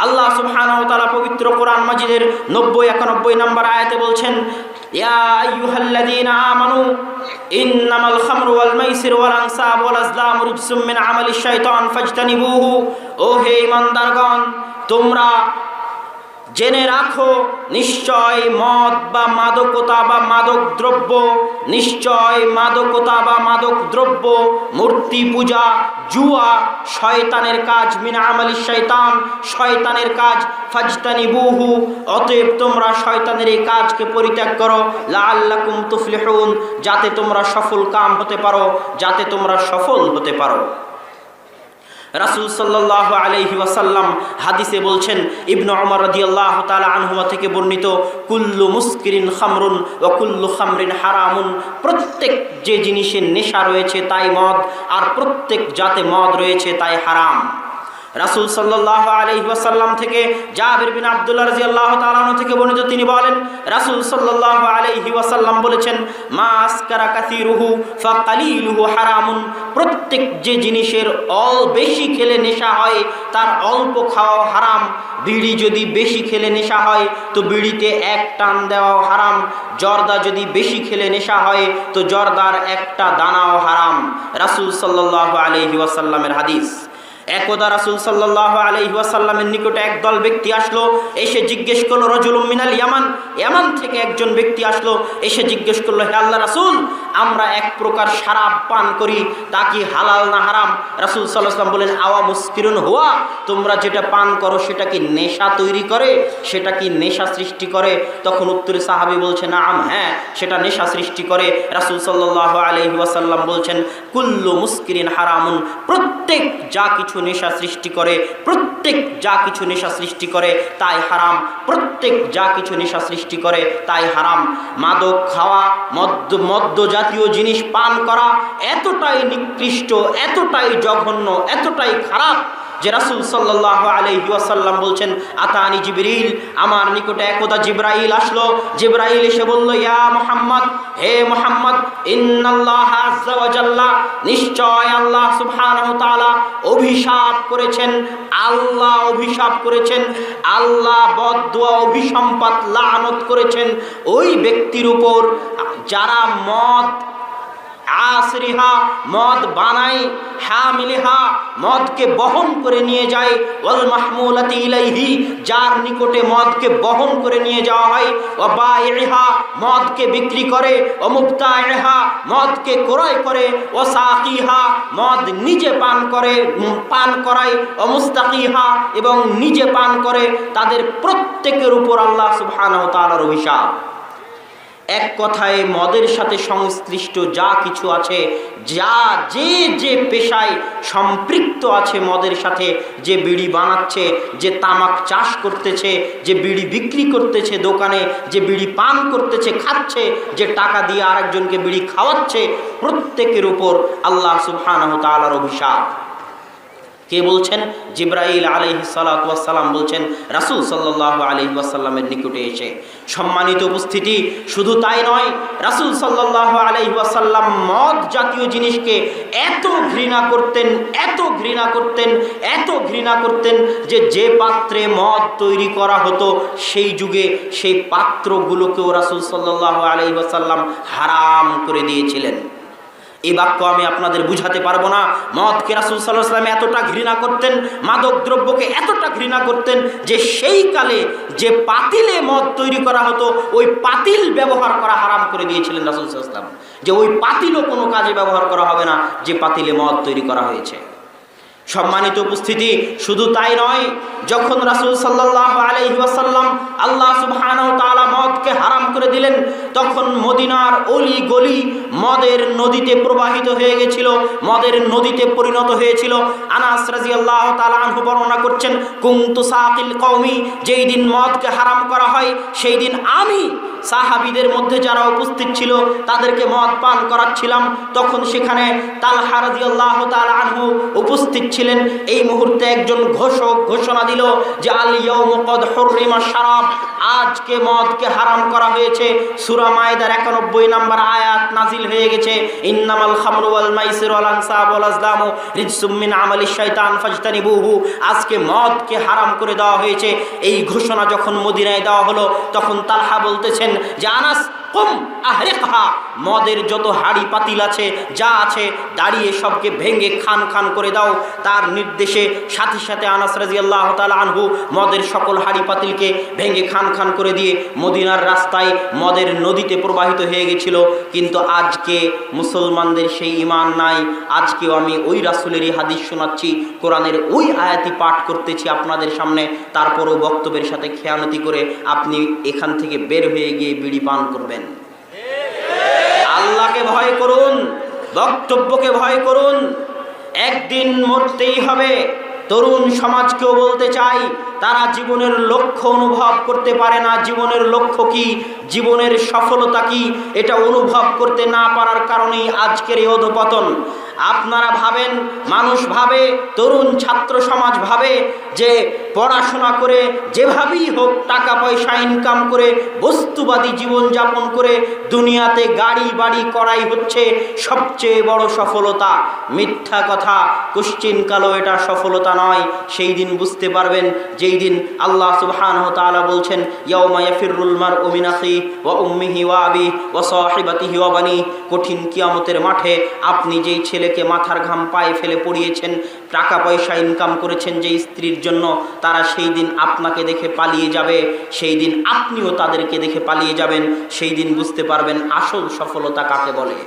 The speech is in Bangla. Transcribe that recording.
আল্লাহ সুবহানাহু ওয়া তাআলা পবিত্র কোরআন মাজিদের 90-91 নম্বর আয়াতে বলছেন, ইয়া আইয়ুহাল্লাযীনা আমানু ইন্নামাল খামরু ওয়াল মাইসিরু ওয়াল আনসাবু ওয়াল আজলামু রিজসুম মিন আমালিশ শাইতান ফাজতানিবুহু। ও হে ঈমানদারগণ, তোমরা জেনে রাখো, নিশ্চয় মদ বা মাদকতা বা মাদক দ্রব্য, নিশ্চয় মাদকতা বা মাদক দ্রব্য, মূর্তি পূজা, জুয়া শয়তানের কাজ, মিন আমালিশ শাইতান, শয়তানের কাজ, ফাজতানিবুহু, অতএব তোমরা শয়তানের এই কাজকে পরিত্যাগ করো, লাআল্লাকুম তুফলিহুন, যাতে তোমরা সফল কাম হতে পারো, যাতে তোমরা সফল হতে পারো। রাসূল সাল্লাল্লাহু আলাইহি ওয়াসাল্লাম হাদিসে বলছেন, ইবনে উমর রাদিয়াল্লাহু তাআলা আনহুমা থেকে বর্ণিত, কুল্লু মুসকিরিন খামরুন ওয়া কুল্লু খামরিন হারামুন, প্রত্যেক যে জিনিসের নেশা রয়েছে তাই মদ, আর প্রত্যেক যাতে মদ রয়েছে তাই হারাম। রাসূল সাল্লাল্লাহু আলাইহি ওয়াসাল্লাম থেকে জাবির বিন আব্দুল্লাহ রাদিয়াল্লাহু তাআলা আনহু থেকে বর্ণিত, তিনি বলেন, রাসূল সাল্লাল্লাহু আলাইহি ওয়াসাল্লাম বলেছেন, মা আসকারা কাসীরুহু ফাকালিলুহু হারামুন, প্রত্যেক যে জিনিসের বেশি খেলে নেশা হয় তার অল্প খাওয়া হারাম। বিড়ি যদি বেশি খেলে নেশা হয় তো বিড়িতে এক টান দেওয়াও হারাম। জর্দা যদি বেশি খেলে নেশা হয় তো জর্দার একটা দানাও হারাম। রাসূল সাল্লাল্লাহু আলাইহি ওয়াসাল্লামের হাদিস। একদা রাসূল সাল্লাল্লাহু আলাইহি ওয়াসাল্লামের নিকটে একদল ব্যক্তি আসলো, এসে জিজ্ঞেস করলো, রাজুলুম মিনাল ইয়ামান, ইয়ামান থেকে একজন ব্যক্তি আসলো, এসে জিজ্ঞেস করলো, হে আল্লাহ রাসূল, আমরা এক প্রকার শরাব পান করি, তা কি হালাল না হারাম? রাসূল সাল্লাল্লাহু আলাইহি ওয়াসাল্লাম বলেন, আওয়া মুসকিরুন হুয়া, তোমরা যেটা পান করো সেটা কি নেশা তৈরি করে, সেটা কি নেশা সৃষ্টি করে? তখন উত্তরে সাহাবী বলছে, নাম, হ্যাঁ, সেটা নেশা সৃষ্টি করে। রাসূল সাল্লাল্লাহু আলাইহি ওয়াসাল্লাম বলছেন, কুল্লু মুসকিরিন হারামুন, প্রত্যেক যা কিছু নেশা সৃষ্টি করে, প্রত্যেক যা কিছু নেশা সৃষ্টি করে তাই হারাম, প্রত্যেক যা কিছু নেশা সৃষ্টি করে তাই হারাম। মাদক খাওয়া, মদ্য জাতীয় জিনিস পান করা এতটাই নিকৃষ্ট, এতটাই জঘন্য, এতটাই খারাপ যে রাসূল সাল্লাল্লাহু আলাইহি ওয়াসাল্লাম বলছেন, আতানি জিবরিল, আমার নিকটে একদা জিবরাইল আসলো। জিবরাইল এসে বলল, ইয়া মুহাম্মদ, হে মুহাম্মদ, ইন্নাল্লাহ আযজা ওয়া জাল্লা, নিশ্চয় আল্লাহ সুবহানাহু ওয়া তাআলা অভিশাপ করেছেন, আল্লাহ অভিশাপ করেছেন, আল্লাহ বদদুয়া, অভিসম্পাত, লানত করেছেন ওই ব্যক্তির উপর যারা মদ আসরিহা, মদ বানায়, হামিলিহা, মদকে বহন করে নিয়ে যায়, ওয়াল মাহমুলাতি ইলাইহি, যার নিকটে মদকে বহন করে নিয়ে যাওয়া হয়, ওয়া বাইইহা, মদকে বিক্রি করে, ওয়া মুবতাইহা, মদকে ক্রয় করে, ওয়া সাকিহা, মদ নিজে পান করে, পান করায়, ওয়া মুস্তাকিহা, এবং নিজে পান করে, তাদের প্রত্যেকের উপর আল্লাহ সুবহানাহু ওয়া তাআলার অভিশাপ। এক কথায় মদের সাথে সংশ্লিষ্ট যা কিছু আছে, যে পেশায় সম্পৃক্ত আছে মদের সাথে, যে বিড়ি বানাচ্ছে, যে তামাক চাষ করতেছে, যে বিড়ি বিক্রি করতেছে দোকানে, যে বিড়ি পান করতেছে, খাচ্ছে, যে টাকা দিয়ে আরেকজনকে বিড়ি খাওয়াচ্ছে, প্রত্যেকের উপর আল্লাহ সুবহানাহু ওয়া তাআলার অভিশাপ। কে বলছেন? জিবরাইল আলাইহিস সালাতু ওয়াস সালাম বলছেন রাসূল সাল্লাল্লাহু আলাইহি ওয়াসাল্লামের নিকটে এসে। সম্মানিত উপস্থিতি, শুধু তাই নয়, রাসূল সাল্লাল্লাহু আলাইহি ওয়াসাল্লাম মদ জাতীয় জিনিসকে এত ঘৃণা করতেন, এত ঘৃণা করতেন, এত ঘৃণা করতেন যে পাত্রে মদ তৈরি করা হতো সেই যুগে সেই পাত্রগুলোকেও রাসূল সাল্লাল্লাহু আলাইহি ওয়াসাল্লাম হারাম করে দিয়েছিলেন। এই বাক্য আমি আপনাদের বুঝাতে পারবো না। মদকে রাসূল সাল্লাল্লাহু আলাইহি ওয়াসাল্লাম এতটা ঘৃণা করতেন, মাদক দ্রব্যকে এতটা ঘৃণা করতেন যে সেই কালে যে পাতিলে মদ তৈরি করা হতো ওই পাতিল ব্যবহার করা হারাম করে দিয়েছিলেন রাসূল সাল্লাল্লাহু আলাইহি ওয়াসাল্লাম, যে ওই পাতিলও কোনো কাজে ব্যবহার করা হবে না যে পাতিলে মদ তৈরি করা হয়েছে। সম্মানিত উপস্থিতি, শুধু তাই নয়, যখন রাসূল সাল্লাল্লাহু আলাইহি ওয়াসাল্লাম আল্লাহ সুবহানাহু ওয়া তাআলা মদকে হারাম করে দিলেন, তখন মদিনার অলি গলি মদের নদীতে প্রবাহিত হয়ে গেছিল, মদের নদীতে পরিণত হয়েছিল। আনাস রাদিয়াল্লাহু তাআলা আনহু বর্ণনা করছেন, কুনতু সাকিল কওমি, যেই দিন মদকে হারাম করা হয় সেই দিন আমি সাহাবীদের মধ্যে যারা উপস্থিত ছিল তাদেরকে মদ পান করাচ্ছিলাম, তখন সেখানে তালহা রাদিয়াল্লাহু তাআলা আনহু উপস্থিত ছিলেন। এই মুহূর্তে একজন ঘোষক ঘোষণা দিল যে আল ইয়াউমু ক্বাদ হুররিমা শারাব, আজকে মদকে হারাম করা হয়েছে। সূরা মায়েদার 91 নম্বর আয়াত নাজিল হয়ে গেছে, ইন্নামাল খামরু ওয়াল মাইসিরু ওয়াল আনসাবু ওয়াল আজলামু রিজসুম মিন আমালিশ শাইতান ফাজতানিবুহু। আজকে মদকে হারাম করে দেওয়া হয়েছে। এই ঘোষণা যখন মদিনায় দেওয়া হলো তখন তালহা বলতেছেন যে আনাস কুম আহরিকহা, মদের যত হাড়ি পাতিল আছে যা আছে দাঁড়িয়ে সবকে ভেঙে খান খান করে দাও। তার নির্দেশে সাথে সাথে আনাস রাদিয়াল্লাহু তাআলা আনহু মদের সকল হাড়ি পাতিলকে ভেঙে খান খান করে দিয়ে মদিনার রাস্তায় মদের নদীতে প্রবাহিত হয়ে গেছিল। কিন্তু আজকে মুসলমানদের সেই ঈমান নাই। আজকেও আমি ওই রাসূলেরই হাদিস শোনাচ্ছি, কোরআনের ওই আয়াতই পাঠ করতেছি আপনাদের সামনে, তারপরও বক্তব্যের সাথে খেয়ানতি করে আপনি এখান থেকে বের হয়ে গিয়ে বিড়ি পান করবেন। আল্লাহকে ভয় করুন, বক্তব্যকে ভয় করুন, একদিন মরতেই হবে। তরুণ সমাজকেও বলতে চাই, তারা জীবনের লক্ষ্য অনুভব করতে পারে না। জীবনের লক্ষ্য কি, জীবনের সফলতা কি, এটা অনুভব করতে না পারার কারণেই আজকের এই অধঃপতন। আপনারা ভাবেন, মানুষ ভাবে, তরুণ ছাত্র সমাজ ভাবে যে পড়াশোনা করে যেভাবেই হোক টাকা পয়সা ইনকাম করে বস্তুবাদী জীবন যাপন করে দুনিয়াতে গাড়ি বাড়ি করাই হচ্ছে সবচেয়ে বড় সফলতা। মিথ্যা কথা, কুশ্চিনকালও এটা সফলতা নয়। সেই দিন বুঝতে পারবেন যেই দিন আল্লাহ সুবহানাহু ওয়া তাআলা বলছেন ইয়াউমা ইয়াফিরুল মারউ মিন আখিহি ওয়া উম্মিহি ওয়া আবিহি ওয়া সাহিবাতিহি ওয়া বানিহি। কঠিন কিয়ামতের মাঠে আপনি যেই ছেলেকে মাথার ঘাম পায়ে ফেলে পড়িয়েছেন, টাকা পয়সা ইনকাম করেছেন যেই স্ত্রীর জন্য, তারা সেই দিন আপনাকে দেখে পালিয়ে যাবে। সেই দিন আপনিও তাদেরকে দেখে পালিয়ে যাবেন। সেই দিন বুঝতে পারবেন আসল সফলতা কাকে বলে।